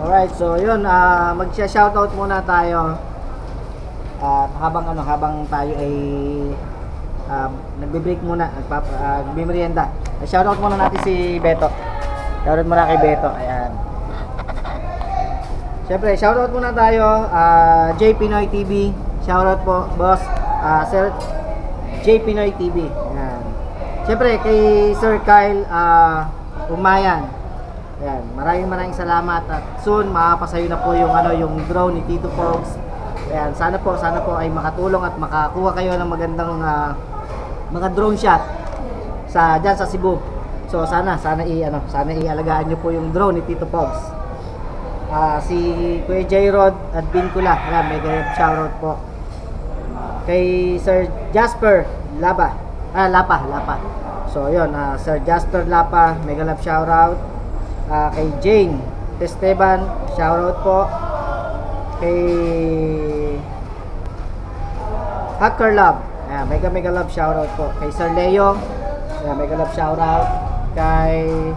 Alright, so yun, magsha-shoutout muna tayo. At habang tayo ay nagbe-break muna, nagbe-merienda. Shoutout muna natin si Beto. Shoutout muna kay Beto. Ayan. Siyempre, shoutout muna tayo, J Pinoy TV. Shoutout po, boss, Sir J Pinoy TV. Ayan. Siyempre, kay Sir Kyle Umayan. Ayan, maraming salamat at soon makapasayo na po yung drone ni Tito Pogs. Ayan, sana po ay makatulong at makakuha kayo ng magandang mga drone shot diyan sa Cebu. So sana ialagaan niyo po yung drone ni Tito Pogs. Si Kuya Jayrod at Bincula, ayan, mega shoutout po. Kay Sir Jasper Lapa. So yun, Sir Jasper Lapa, mega love shoutout. Kay Jane Esteban, shoutout po. Kay Hacker Love, ayan, mega love shoutout po. Kay Sir Leo, ayan, mega love shoutout. Kay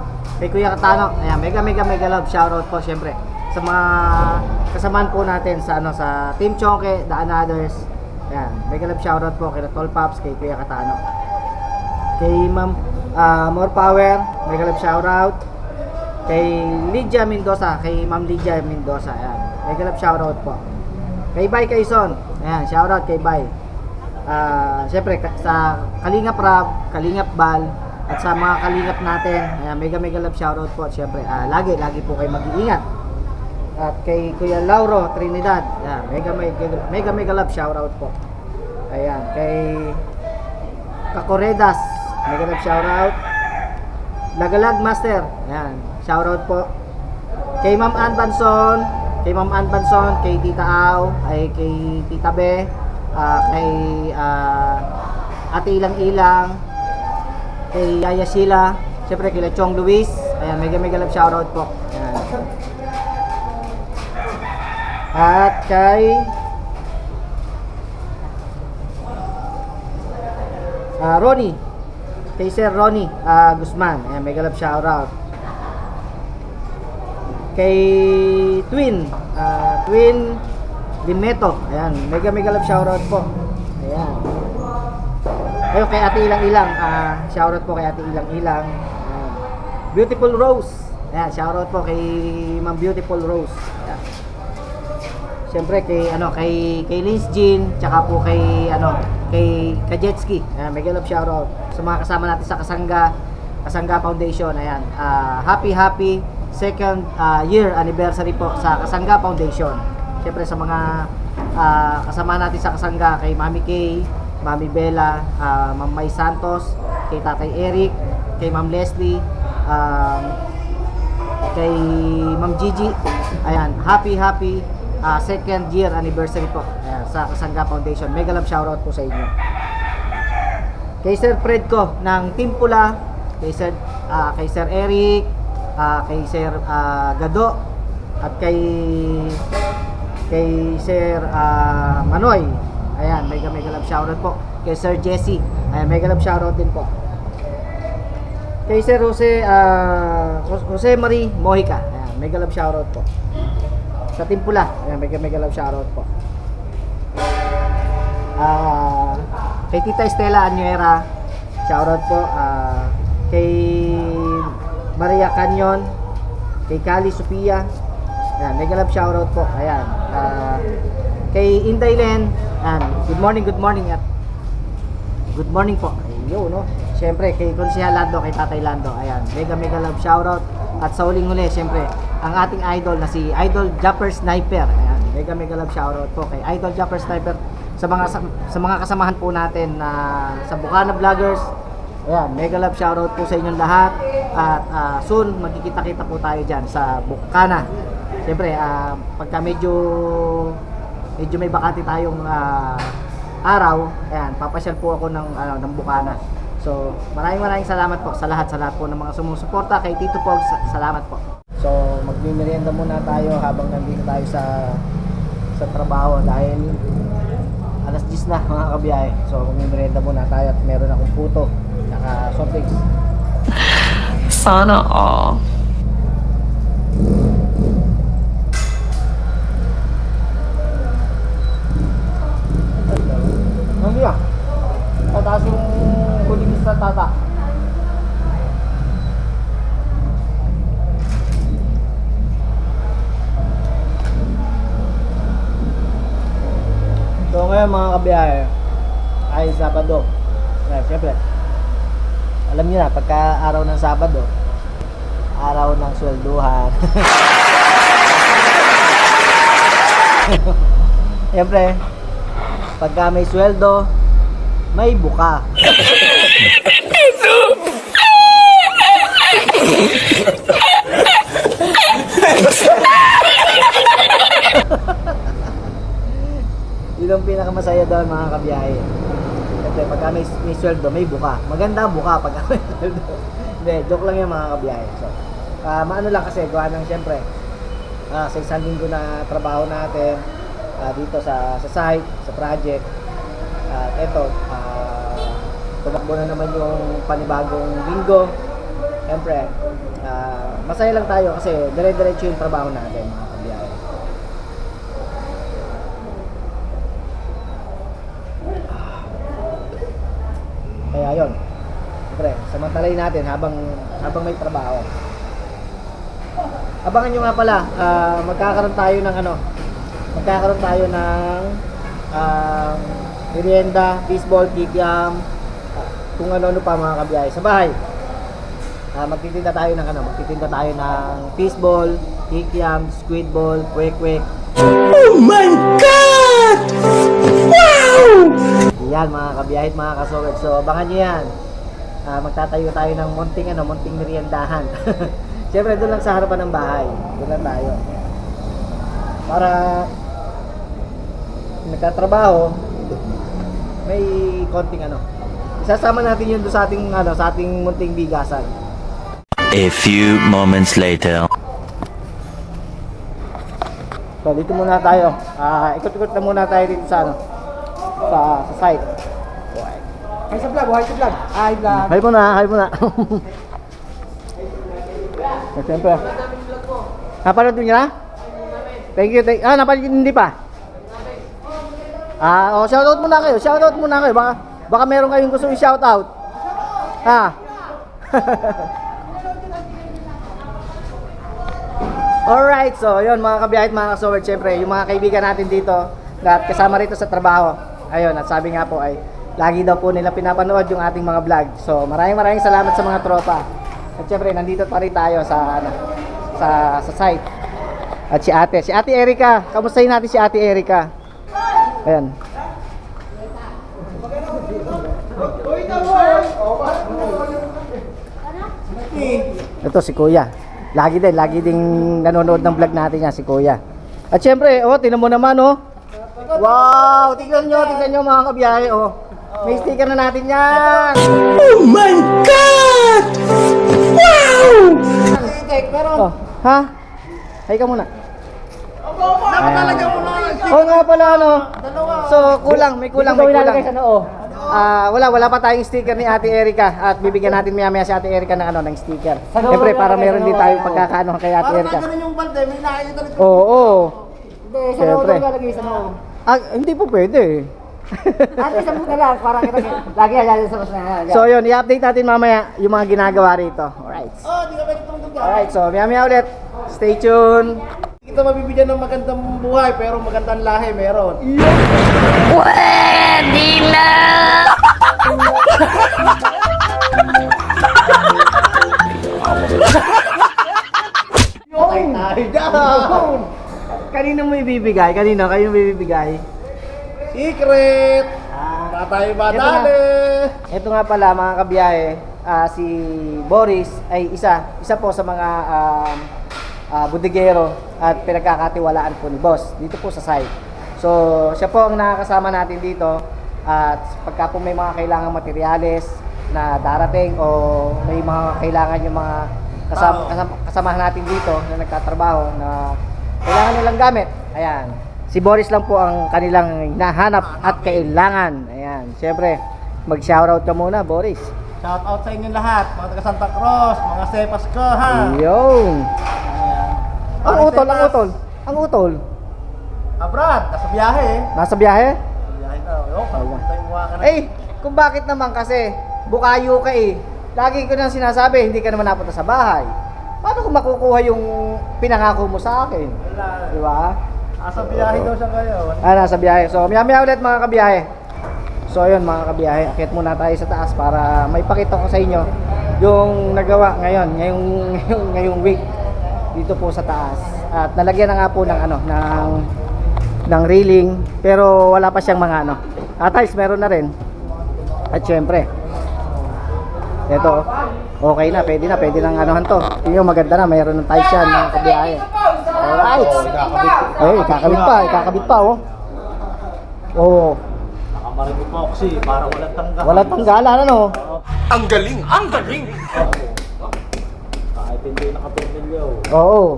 Kuya Katano, ayan, mega love shoutout po syempre sa mga kasamaan po natin sa Team Chonke, The Anothers. Ayan, mega love shoutout po kay Tol Pops, kay Kuya Katano. Kay Ma'am More Power, mega love shoutout. Kay Lydia Mendoza, kay Ma'am Lydia Mendoza, ayan, mega love shoutout po. Kay Bay Quezon, ayan, shoutout kay Bay. Siyempre sa Kalingap Rab, Kalingap Bal, at sa mga kalingap natin, ayan, mega love shoutout po. Siyempre, lagi po kayo mag-iingat. At kay Kuya Lauro Trinidad, ayan, mega love shoutout po. Ayan, kay Kakoredas, mega love shoutout. Lagalag Master, ayan, shoutout po. Kay Ma'am Ann Banson, kay Tita Au, kay Tita Be, kay Ate Ilang, kay Yaya Sheila, syempre kay Chong Luis, ayan, mega love shoutout po. Ayan. At kay Ronnie, kay Sir Ronnie Guzman, ayan, mega love shoutout. Kay Twin Limeto, ayan, mega love shoutout po. Ayan. Ayun, kay Ate Ilang, shoutout po kay Ate Ilang. Beautiful Rose, ayan, shoutout po kay Ma'am Beautiful Rose. Ayan. Siyempre kay Lins Jean, tsaka po kay Kajetski, ayan, mega love shoutout sa mga kasama natin sa Kasangga Foundation. Ayan, happy second year anniversary po sa Kasangga Foundation. Siyempre sa mga kasama natin sa Kasangga, kay Mami Kay, Mami Bella, Ma'am May Santos, kay Tatay Eric, kay Ma'am Leslie, kay Ma'am Gigi. Ayan, happy second year anniversary po, ayan, sa Kasangga Foundation. Mega love shoutout po sa inyo. Kay Sir Fredco ng Team Pula, kay Sir Eric, kay Sir Gado, at kay Sir Manoy, ayan, mega love shoutout po. Kay Sir Jesse, ayan, mega love shoutout din po. Kay Sir Jose Marie Mojica, ayan, mega love shoutout po. Sa Team Pula, ayan, mega love shoutout po. Kay Tita Estela Añuera, shoutout po. Kay Maria Canyon, kay Kali Sophia, ayan, mega love shoutout po. Ayan, kay Inday Len, ayan, good morning at good morning po. Ayun, no? Siyempre kay Konsehal Lando, kay Tatay Lando, ayan, mega love shoutout. At sa huling huli, siyempre ang ating idol na si Idol Japper Sniper, ayan, mega love shoutout po kay Idol Japper Sniper, sa mga kasamahan po natin na sa Bukana Vloggers. Ayan, mega love shoutout po sa inyong lahat. At soon magkikita-kita po tayo dyan sa Bukana. Siyempre, pagka medyo may bakante tayong araw, ayan, papasyal po ako ng Bukana. So, maraming salamat po sa lahat po ng mga sumusuporta kay Tito Pogs. Salamat po. So, magmimerienda muna tayo habang nandito tayo sa trabaho dahil alas 10 na mga kabiyahe. So, magmimerienda muna tayo at meron akong puto saka soft drinks. Sana all. ngayon mga kabiyahe ay Sabado. Siyempre, alam niyo na, pagka araw ng Sabado, araw ng swelduhan. Siyempre, pagka may sweldo, may buka. Yun ang pinakamasaya doon mga kabiyahe. Kasi pagka may sweldo, may buka. Maganda buka pagka may sweldo. Hindi, joke lang yung mga kabiyahe. So, maano lang kasi, gawa ng siyempre, sa isang linggo na trabaho natin, dito sa site, sa project. At eto, tumakbo na naman yung panibagong linggo. Siyempre, masaya lang tayo kasi dire-diretso yung trabaho natin mga kabiyahe. Kaya yun, siyempre, samantalay natin habang may trabaho. Abangan nyo nga pala, magkakaroon tayo ng merienda, baseball, kikiam, kung ano-ano pa mga kabiyahe sa bahay. Magtitinda tayo ng baseball, kikiam, squid ball, kwek-kwek. Oh my God! Wow! Yan mga kabiyahe at mga kasowet. So abangan nyo yan. Magtatayo tayo ng munting meriendahan. Siyempre doon lang sa harapan ng bahay. Doon lang tayo. Para nagtatrabaho, may konting isasama natin yun doon sa ating munting bigasan. A few moments later. So dito muna tayo. Ikot-ikot na muna tayo dito sa site. Hi sa vlog. Hi vlog. Hi muna. Siyempre. Napanood nyo na? Thank you. Napanood hindi pa? Shoutout muna kayo. Baka meron kayong gusto i-shoutout. Alright, so yun mga kabiyahe at mga kasowet, syempre yung mga kaibigan natin dito at kasama rito sa trabaho. Ayun, at sabi nga po ay lagi daw po nila pinapanood yung ating mga vlog. So maraming salamat sa mga tropa. At syempre nandito pa rin tayo sa site. At si Ate Erica, kamustahin natin si Ate Erica. Ayan. Ito si Kuya. Lagi ding nanonood ng vlog natin yan si Kuya. At syempre, tingnan mo naman Wow, tingnan nyo mga kabiyahe May sticker na natin yan. Oh my God! Wow! Pero Hay ka muna. Napatalaga mo na. Nga pala So may kulang. Wala pa tayong sticker ni Ate Erica at bibigyan natin maya si Ate Erica ng sticker. Siyempre para meron din tayong pagkakaano kay Ate Erica. Parang yung balde, may nakikita rin. Oo. Siyempre. Hindi po pwede. Ate, sabog na lang. Parang lagi yan sa mas na. So yun, i-update natin mamaya yung mga ginagawa rito. Alright. Di ka pwede tumutog yan. Alright, so maya ulit. Stay tuned. Hindi kita mabibigyan ng magandang buhay, pero magandang lahi meron. Pwede na! Kanino mo ibibigay? Kanino ibibigay? Secret! Wala tayo madali! Ito nga pala mga kabiyahe, si Boris ay isa po sa mga budigero at pinagkakatiwalaan po ni Boss dito po sa site. So siya po ang nakakasama natin dito at pagka po may mga kailangang materyales na darating o may mga kailangan yung mga kasamahan natin dito na nagtatrabaho na kailangan nilang gamit. Ayan. Si Boris lang po ang kanilang hinahanap at kailangan. Ayan. Siyempre, mag-shoutout ka muna, Boris. Shout out sa inyo lahat, mga taga Santa Cruz, mga sepas ko ha. Yung. Ang Parang utol. Abroad, nasa biyahe eh. Nasa biyahe? Biyahe na. Tayo mukha ka na. Kung bakit naman kasi, bukayo ka Lagi ko nang sinasabi, hindi ka naman napunta sa bahay. Paano ko makukuha yung pinangako mo sa akin? Wala. Di ba? Asa biyahe daw siya ngayon. Nasa biyahe. So, maya ulit mga kabiyahe. So, ayun mga kabiyahe. Akit muna tayo sa taas para may pakita ko sa inyo yung nagawa ngayong week dito po sa taas. At nalagyan na nga po ng ng railing, pero wala pa siyang mga tiles meron na rin. At syempre, ito, okay na, pwede nang anuhan to. Yung maganda na, mayroon ng tiles yan mga kabiyahe. Alright. Ay, ikakabit pa oh. Oh. Nakamarin-epoxy para walang tanggal. Walang tanggalan ano. Ang galing! Ang galing! Kahit hindi nakatornilyo. Oo.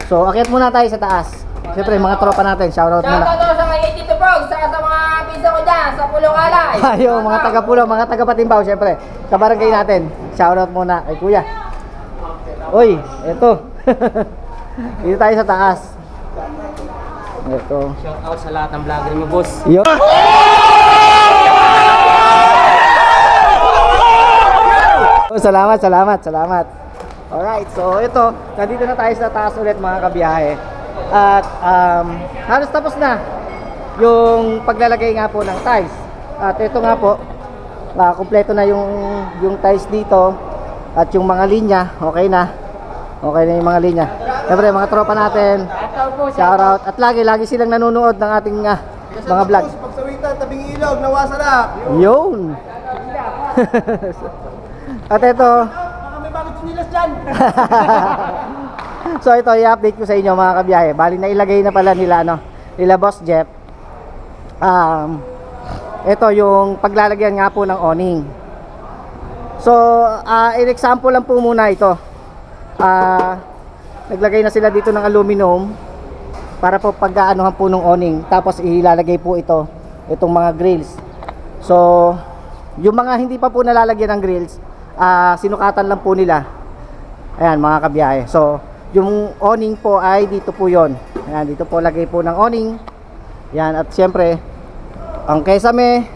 So, akyat muna tayo sa taas. Siyempre, mga tropa natin, shoutout muna. Shoutout sa mga Tito Bro, saka sa mga pizza ko dyan, sa Pulong Alay. Ayo, mga taga-pulo, mga taga-Patimbaw, siyempre. Sa barangay natin, shoutout muna kay Kuya. Uy, eto. Dito tayo sa taas. Ito. Shout out sa lahat ng vlogger mo, boss. Yo. Salamat. Alright, so ito, nandito na tayo sa taas ulit mga kabiyahe. At halos tapos na yung paglalagay nga po ng tiles. At ito nga po, kumpleto na yung tiles dito. At yung mga linya, okay na. Okay na yung mga linya. Siyempre, mga tropa natin, shoutout. At lagi silang nanonood ng ating mga vlog. Pagsawitan, tabing ilog, nawasan na. Yun! At ito, Baka may bakit sinilas dyan. so ito, i-update ko sa inyo mga kabiyahe. Bali na ilagay na pala nila Boss Jeff. Ito yung paglalagyan nga po ng awning. So, in example lang po muna ito. Naglagay na sila dito ng aluminum para po pag-aanuhan po ng awning. Tapos ilalagay po itong mga grills. So, yung mga hindi pa po nalalagyan ng grills, sinukatan lang po nila. Ayan mga kabiyahe. So, yung awning po ay dito po yon. Ayan, dito po lagay po ng awning. Ayan, at syempre, ang kesame,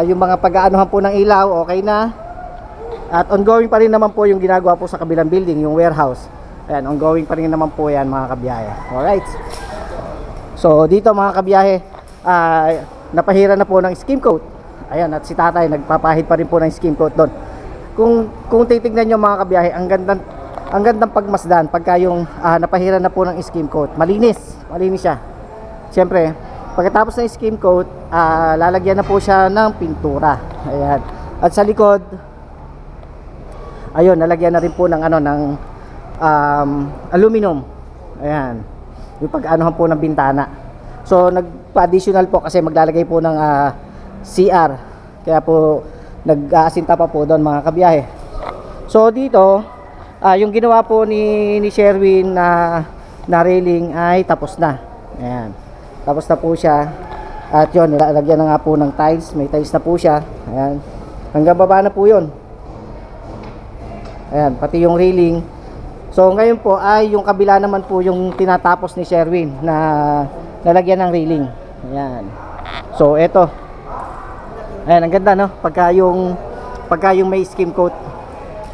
yung mga pag-aanuhan po ng ilaw, okay na. At ongoing pa rin naman po yung ginagawa po sa kabilang building, yung warehouse. Ayan, ongoing pa rin naman po yan mga kabiyahe. Alright. So, dito mga kabiyahe, napahira na po ng skim coat. Ayan, at si tatay nagpapahid pa rin po ng skim coat doon. Kung titignan nyo mga kabiyahe, ang gandang pagmasdan pagka yung napahira na po ng skim coat. Malinis siya. Siyempre, pagkatapos ng skim coat, lalagyan na po siya ng pintura. Ayan. At sa likod, ayun, nalagyan na rin po ng aluminum. Ayan. Yung pag-anuhan po ng bintana. So, nagpa-additional po kasi maglalagay po ng CR. Kaya po, nag-aasinta pa po doon mga kabiyahe. So, dito, yung ginawa po ni Sherwin na railing ay tapos na. Ayan. Tapos na po siya. At yun, nilalagyan na nga po ng tiles. May tiles na po siya. Ayan. Hanggang baba na po yun. Ayan, pati yung railing. So ngayon po ay yung kabila naman po yung tinatapos ni Sherwin na lalagyan ng railing. Ayan. So eto. Ayan, ang ganda no? Pagka yung may skim coat,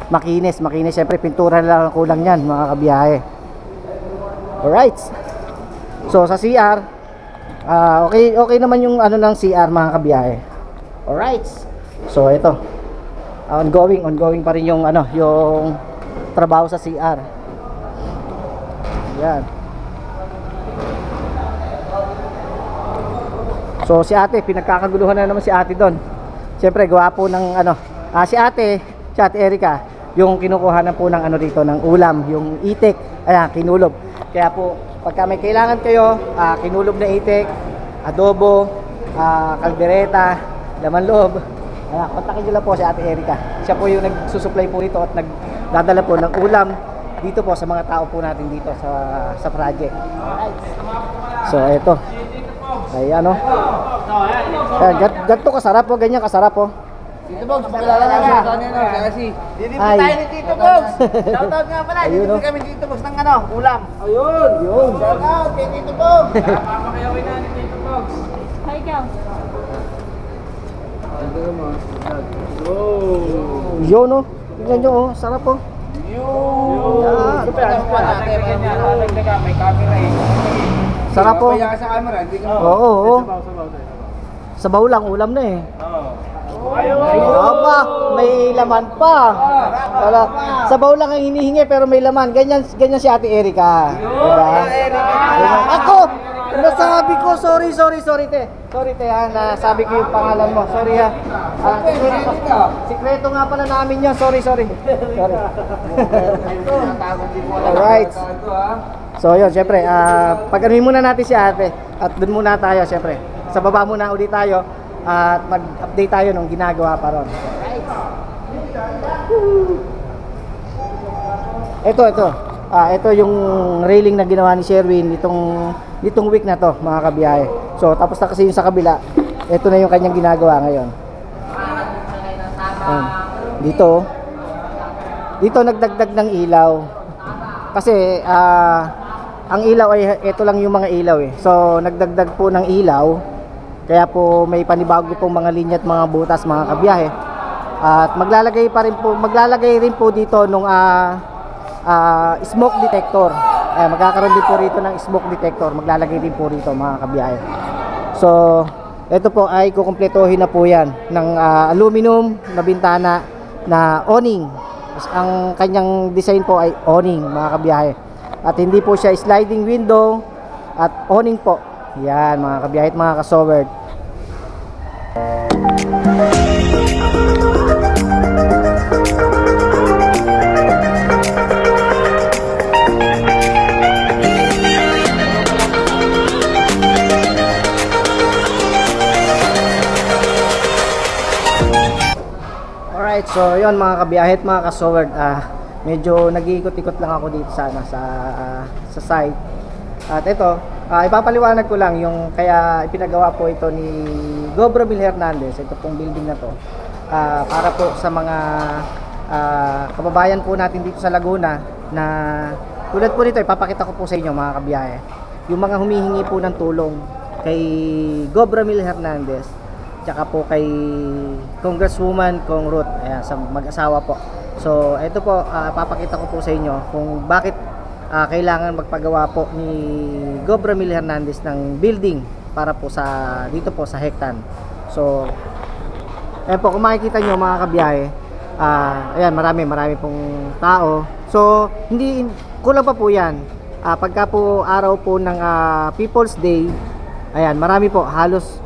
makinis. Siyempre pintura na lang ang kulang niyan mga kabiyahe. Alright. So sa CR, okay naman yung ng CR mga kabiyahe. Alright. So eto. Ongoing pa rin yung yung trabaho sa CR. Yan. So si ate, pinagkakaguluhan na naman si ate doon. Siyempre gawa po ng si ate Erica, yung kinukuhanan po ng dito ng ulam, yung itik. Ayan, kinulob. Kaya po pagka may kailangan kayo, kinulob na itik, adobo, kaldereta, laman loob. Ayan, kontakin nyo lang po si Ate Erica. Siya po yung nagsusupply po dito at nagdadala po ng ulam dito po sa mga tao po natin dito sa project. Alright. So, eto. Ay, ganito kasarap po, ganyan kasarap po. Tito Bogs, pakilala na siya. Kasi. Dito Ay. tayo ni Tito Bogs. Shoutout nga pala. Ayun, Dito no? kami Tito Bogs ng ulam. Yun. Shoutout kay Tito Bogs. Hi, ikaw. Yun, no? Tingnan nyo, sarap po. Yun. Yan. Super. May camera eh. Sarap po. Kaya sa camera, hindi ka. Oo, oo. Sabaw lang, ulam na eh. Aba, may laman pa. Wala. Sabaw lang ang hinihingi pero may laman. Ganyan si Ate Erika. Diba? Ganyan. Ako! Nasabi ko, sorry te. Sorry te ha, nasabi ko yung pangalan mo. Sorry ha. Sikreto nga pala namin yun. Sorry. Sorry. Alright. So yun, syempre, pag-anuhin muna natin si ate. At dun muna tayo, syempre. Sa baba muna ulit tayo. At mag-update tayo nung ginagawa pa ron. Ito. Ito yung railing na ginawa ni Sherwin nitong week na to, mga kabiyahe. So tapos na kasi yung sa kabila. Ito na yung kanyang ginagawa ngayon. Dito nagdagdag ng ilaw. Kasi ang ilaw ay ito lang yung mga ilaw eh. So nagdagdag po ng ilaw. Kaya po may panibago pong mga linya at mga butas, mga kabiyahe. At maglalagay rin po dito nung smoke detector. Magkakaroon din po rito ng smoke detector. Maglalagay din po rito, mga kabiyahe. So, ito po ay kukumpletuhin na po yan ng aluminum na bintana na awning. Ang kanyang design po ay awning, mga kabiyahe. At hindi po siya sliding window at awning po. Yan, mga kabiyahe at mga kasowerd. Alright, so yun mga kabiyahe at mga kasowerd, medyo nag-iikot-ikot lang ako dito sa site. At ito, ipapaliwanag ko lang yung kaya ipinagawa po ito ni Gobro Bill Hernandez, ito pong building na to, para po sa mga kababayan po natin dito sa Laguna na tulad po nito, ipapakita ko po sa inyo, mga kabiyahe, yung mga humihingi po ng tulong kay Gobro Bill Hernandez tsaka po kay Congresswoman Kong Ruth, ayan, sa mag-asawa po. So ito po, papakita ko po sa inyo kung bakit kailangan magpagawa po ni Gobro Bill Hernandez ng building para po dito po sa Hectan. So ayan po, kung makikita nyo, mga kabiyahe, ayan, marami pong tao. So hindi kulang pa po yan. Pagka po araw po ng People's Day, ayan, marami po, halos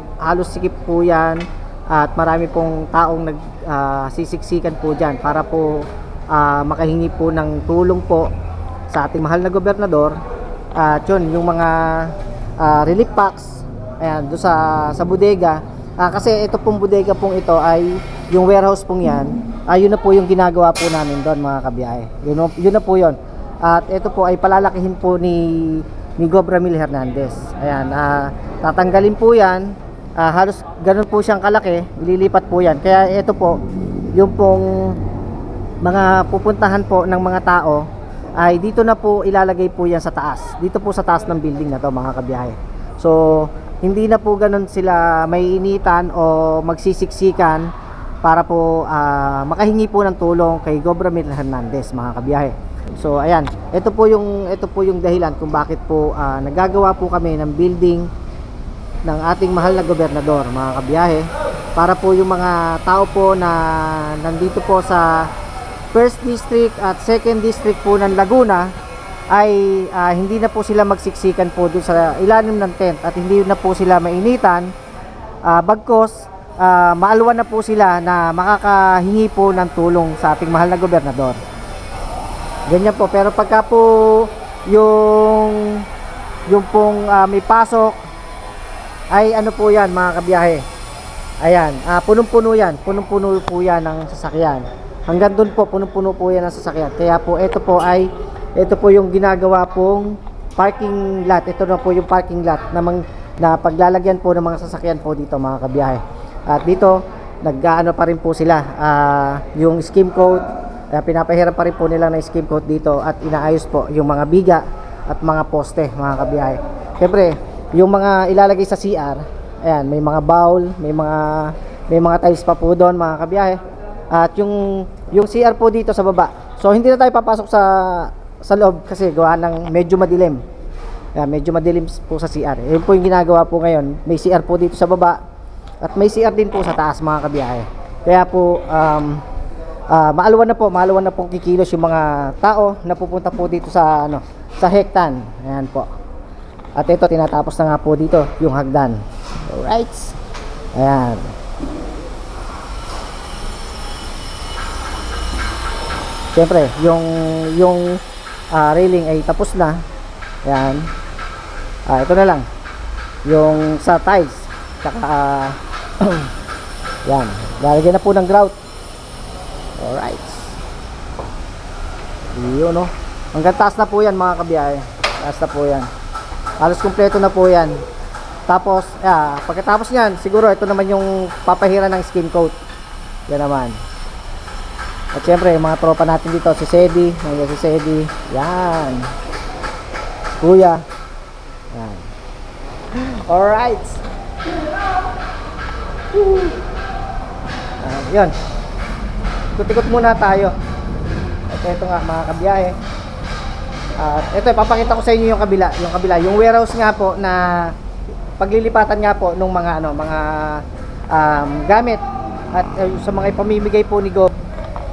sikip po yan. At marami pong taong nagsisiksikan po dyan para po makahingi po ng tulong po sa ating mahal na gobernador. At yun, yung mga relief packs, ayan, doon sa bodega. Kasi ito pong bodega pong ito ay yung warehouse pong yan, yun na po yung ginagawa po namin doon, mga kabiyahe. Yun na po yun. At ito po ay palalakihin po ni Gobro Bill Hernandez. Ayan, tatanggalin po yan. Halos ganun po siyang kalaki, ililipat po yan. Kaya ito po, yung pong mga pupuntahan po ng mga tao ay dito na po ilalagay po yan sa taas. Dito po sa taas ng building na to, mga kabiyahe. So hindi na po ganun sila may initan o magsisiksikan para po makahingi po ng tulong kay Gobro Bill Hernandez, mga kabiyahe. So ayan, ito po yung dahilan kung bakit po nagagawa po kami ng building ng ating mahal na gobernador, mga kabiyahe, para po yung mga tao po na nandito po sa 1st District at 2nd District po ng Laguna ay hindi na po sila magsiksikan po doon sa ilalim ng tent at hindi na po sila mainitan, bagkos maalwan na po sila na makakahingi po ng tulong sa ating mahal na gobernador. Ganyan po. Pero pagka po yung pong may pasok ay ano po yan, mga kabiyahe, ayan, punong-puno po yan ng sasakyan. Hanggang doon po, punong-puno po yan ng sasakyan. Kaya po, ito po yung ginagawa pong parking lot. Ito na po yung parking lot na paglalagyan po ng mga sasakyan po dito, mga kabiyahe. At dito, nag-ano pa rin po sila, yung skim coat, pinapahirap pa rin po nila ng skim coat dito at inaayos po yung mga biga at mga poste, mga kabiyahe. Siyempre, yung mga ilalagay sa CR, ayan, may mga bowl, may mga tiles pa po doon, mga kabiyahe. At yung CR po dito sa baba. So hindi na tayo papasok sa loob kasi gawa ng medyo madilim. Medyo madilim po sa CR. Yun po yung ginagawa po ngayon. May CR po dito sa baba at may CR din po sa taas mga kabiyahe. Kaya po maaluwan na po kikilos yung mga tao na pupunta po dito sa sa Hektan. Ayan po. At ito tinatapos na nga po dito yung hagdan. Alright. Ayan. Siyempre, yung railing ay tapos na. Ayan. Ito na lang. Yung sa tiles. Tsaka, yan. Lalagyan na po ng grout. Alright. Yun, no? Hanggang taas na po yan, mga kabiyahe. Taas na po yan. Halos kumpleto na po yan. Tapos, pagkatapos nyan, siguro ito naman yung papahira ng skin coat. Yan naman. At syempre, yung mga tropa natin dito, si Sedi. Si Sedi. Yan. Kuya. Yan. Alright. Yun. Ikot-ikot muna tayo. At ito nga mga kabiyahe. At ito, papakita ko sa inyo yung kabila. Yung warehouse nga po na paglilipatan nga po ng mga mga gamit at sa mga ipamimigay po ni Gob.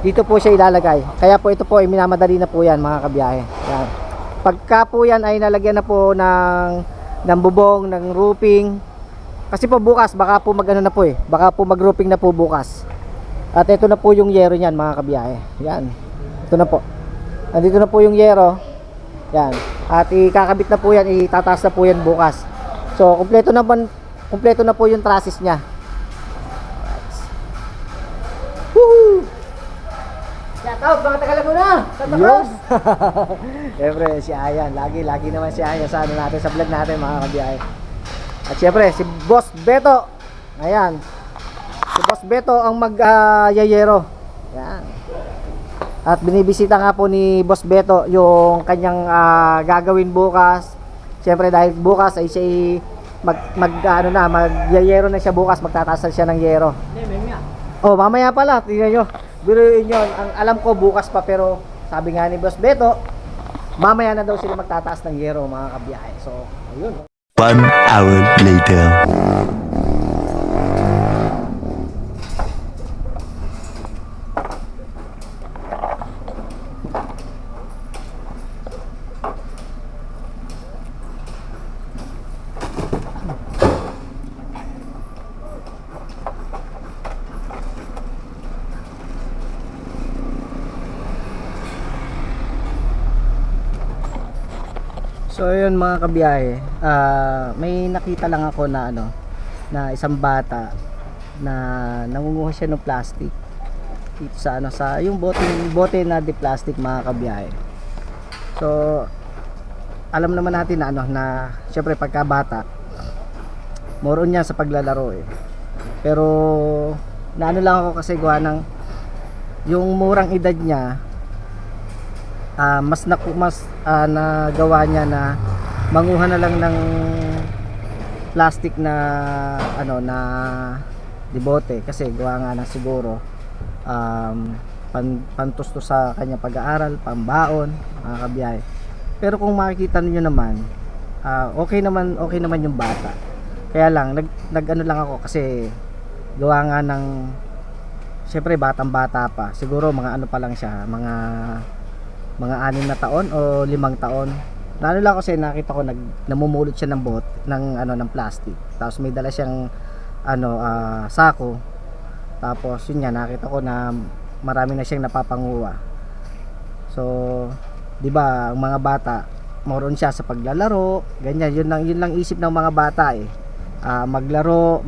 Dito po siya ilalagay. Kaya po ito po ay minamadali na po yan mga kabiyahe. Yan. Pagka po yan ay nalagyan na po ng bubong, ng roofing. Kasi po bukas baka po na po baka po mag-roofing na po bukas. At ito na po yung yero niyan mga kabiyahe. Yan. Ito na po. Nandito na po yung yero. Yan. At ikakabit na po yan, itataas na po yan bukas. So, kumpleto na po yung trusses niya. Woohoo! Shout out mga taga-Laguna, Santa Cruz. Siyempre si Ayan, lagi naman si Ayan sa natin, sa vlog natin mga kabiyahe. At siyempre si Boss Beto. Ayan. Si Boss Beto ang mag-yayero. Ayan. At binibisita nga po ni Boss Beto yung kanyang gagawin bukas. Siyempre dahil bukas ay siya mag-yayero na siya bukas, magtataas siya ng yero. Oh, mamaya pala, tingnan nyo. Biruin yun, ang alam ko bukas pa, pero sabi nga ni Boss Beto, mamaya na daw sila magtataas ng yero mga kabiyahe. So, ayun. 1 hour later. So yun mga kabiyahe, may nakita lang ako na na isang bata na nangunguha siya ng plastic dito sa sa yung bote na di plastic mga kabiyahe. So alam naman natin na na syempre pagka bata more on yan sa paglalaro Pero lang ako kasi gawa ng yung murang edad niya, mas nagawa niya na manguha na lang ng plastic na na dibote kasi gawa nga na siguro pantusto sa kanya pag-aaral, pambaon, mga kabiyahe. Pero kung makikita niyo naman, okay naman yung bata. Kaya lang nag lang ako kasi gawa nga ng syempre batang-bata pa. Siguro mga pa lang siya, mga 6 na taon o 5 taon. Lang kasi nakita ko namumulot siya ng ng plastic. Tapos may dala siyang sako. Tapos yun nga nakita ko na marami na siyang napapanguha. So, 'di ba, ang mga bata, more on siya sa paglalaro, ganyan. Yun lang isip ng mga bata maglaro.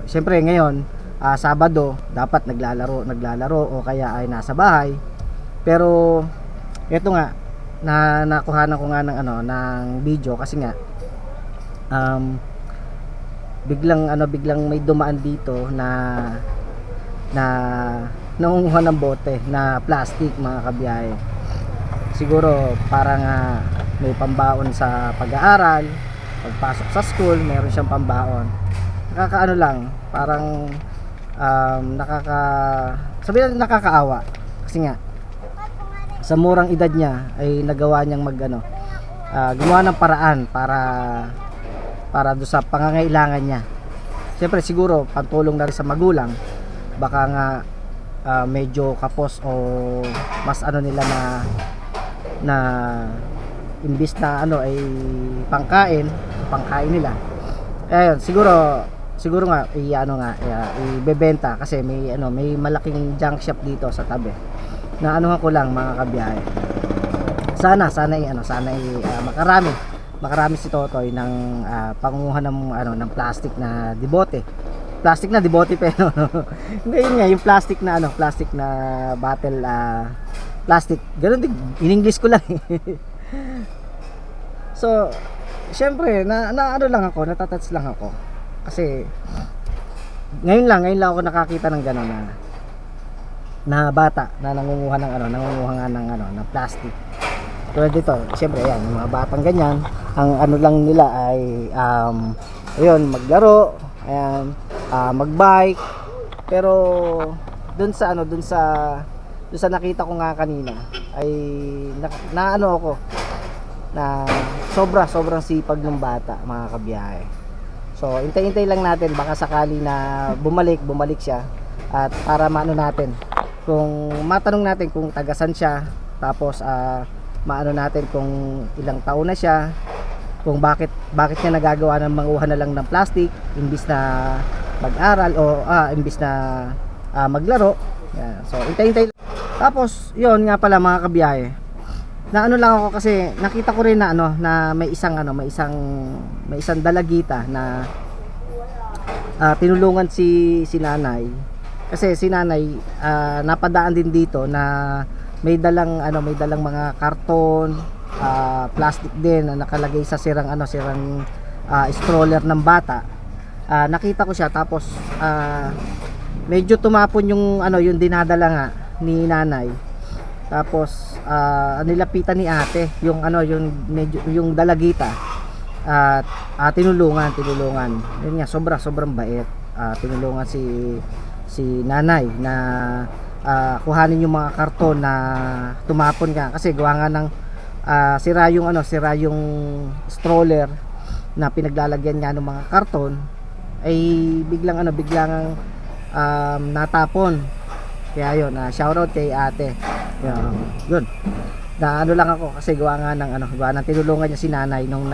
Siyempre ngayon, Sabado dapat naglalaro o kaya ay nasa bahay. Pero eto nga nakuhanan ko nga ng video kasi nga biglang may dumaan dito na nangunguha ng bote na plastic mga kabiyahe. Siguro parang may pambaon sa pag-aaral, pagpasok sa school, meron siyang pambaon. Lang, parang sabihin nakakaawa kasi nga sa murang edad niya ay nagawa niyang gumawa ng paraan para do sa pangangailangan niya. Siyempre siguro pantulong na rin sa magulang, baka nga medyo kapos o mas nila na imbis na ay pangkain nila. Ayun, siguro nga ibebenta kasi may malaking junk shop dito sa tabi. Na ko lang mga kabiyahe. Sana makarami si Totoy ng pangunguha ng plastic na debote. Plastic na debote pero ngayon nga yung plastic na bottle plastic. Ganun din in English ko lang. So, syempre natatouch lang ako. Kasi ngayon lang ako nakakita ng gano'n na bata na nangunguha ng plastic. Tulad dito, syempre yan, yung mga batang ganyan, ang lang nila ay ayun, maglaro, ayan, magbike. Pero dun sa nakita ko nga kanina ay ako na sobrang sipag ng bata, mga kabiyahe. So hintay lang natin, baka sakali na bumalik siya, at para natin kung matanong natin kung tagasan siya, tapos natin kung ilang taon na siya, kung bakit niya nagagawa ng manguha na lang ng plastic imbis na mag-aral o imbis na maglaro. Yan. So hintay. Tapos yun nga pala mga kabiyahe, na lang ako kasi nakita ko rin na may isang dalagita na tinulungan si nanay. Kasi si nanay napadaan din dito na may dalang mga karton, plastic din na nakalagay sa sirang stroller ng bata. Nakita ko siya, tapos medyo tumapon yung dinadala nga ni nanay. Tapos nilapitan ni ate yung yung dalagita at tinulungan. Yun nga, sobrang bait. Tinulungan si nanay na kuhanin yung mga karton na tumapon nga, kasi gawa nga ng sira yung stroller na pinaglalagyan nga ng mga karton, ay biglang natapon. Kaya yun, shoutout kay ate. Yun. Na lang ako kasi gawa nga ng tinulungan niya si nanay nung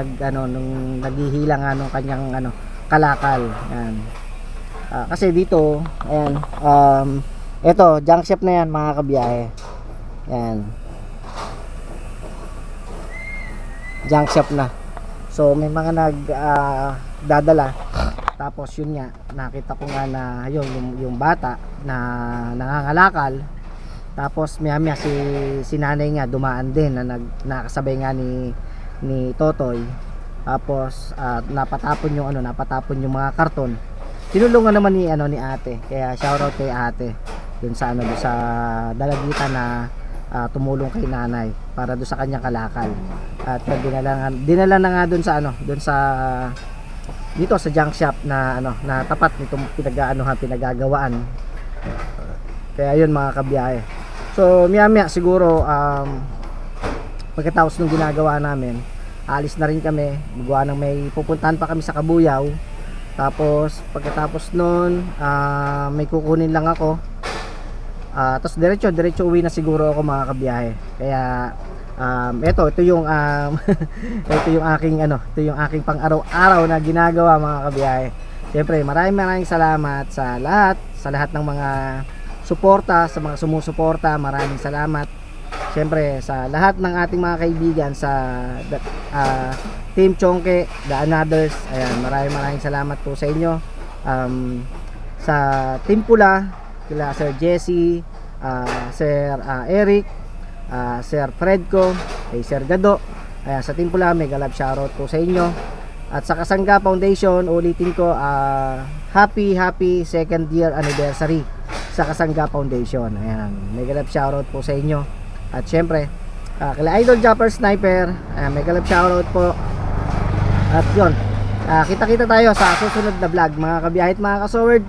naghihila nga nung kanyang kalakal. Yan. Kasi dito, ayan, eto, junk shop na yan mga kabiyahe. Yan. Junk shop na. So may mga dadala. Tapos yun nga, nakita ko nga na yung bata na nangangalakal. Tapos maya si nanay nga dumaan din na nakasabay nga ni Totoy. Tapos napatapon yung mga karton. Tinulungan naman ni ate. Kaya shoutout kay ate dun sa sa dalagita na tumulong kay nanay para do sa kanyang kalakal. At dinala na nga dun sa dito sa junk shop na na tapat nitong pinagagawaan. Kaya yun mga kabiyahe. So maya siguro pagkatapos ng ginagawa namin, alis na rin kami. May pupuntahan pa kami sa Kabuyaw. Tapos pagkatapos nun, may kukunin lang ako. Tapos diretso uwi na siguro ako mga kabiyahe. Kaya ito yung ito yung aking pang-araw-araw na ginagawa mga kabiyahe. Siyempre, maraming salamat sa lahat ng mga suporta, sa mga sumusuporta. Maraming salamat. Siyempre sa lahat ng ating mga kaibigan sa Team Chongke, The Anothers. Ayan, maraming salamat po sa inyo. Sa Team Pula, kila Sir Jesse, Sir Eric, Sir Fredco, kay Sir Gado. Ayan, sa Team Pula, mega love shoutout po sa inyo. At sa Kasangga Foundation, ulitin ko, happy second year anniversary sa Kasangga Foundation. Ayan, mega love shoutout po sa inyo. At syempre, kila Idol Jumper Sniper, mega love shoutout po. At yun, kita-kita tayo sa susunod na vlog mga kabiyahe at mga kasoward.